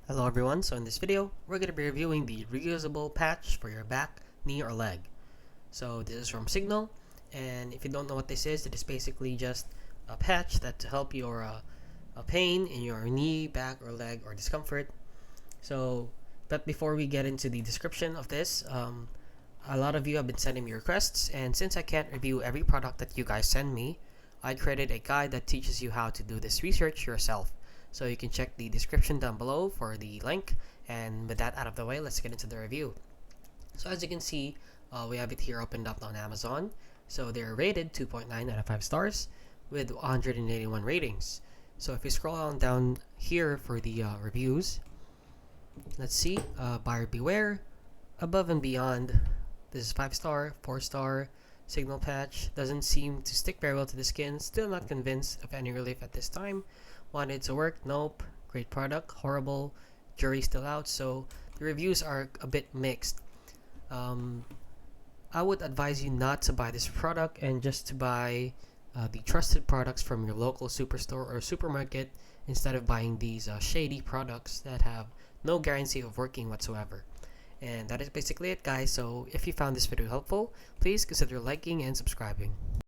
Hello everyone, so in this video, we're going to be reviewing the reusable patch for your back, knee, or leg. So this is from Signal, and if you don't know what this is, it is basically just a patch that to help your pain in your knee, back, or leg, or discomfort. But before we get into the description of this, a lot of you have been sending me requests, and since I can't review every product that you guys send me, I created a guide that teaches you how to do this research yourself. So you can check the description down below for the link. And with that out of the way, let's get into the review. So as you can see, we have it here opened up on Amazon. So they're rated 2.9 out of 5 stars with 181 ratings. So if you scroll on down here for the reviews, let's see, buyer beware, above and beyond. This is 5-star, 4-star. Signal patch doesn't seem to stick very well to the skin. Still not convinced of any relief at this time. Wanted to work? Nope. Great product? Horrible. Jury still out. So the reviews are a bit mixed. I would advise you not to buy this product and just to buy the trusted products from your local superstore or supermarket instead of buying these shady products that have no guarantee of working whatsoever. And that is basically it, guys. So if you found this video helpful, please consider liking and subscribing.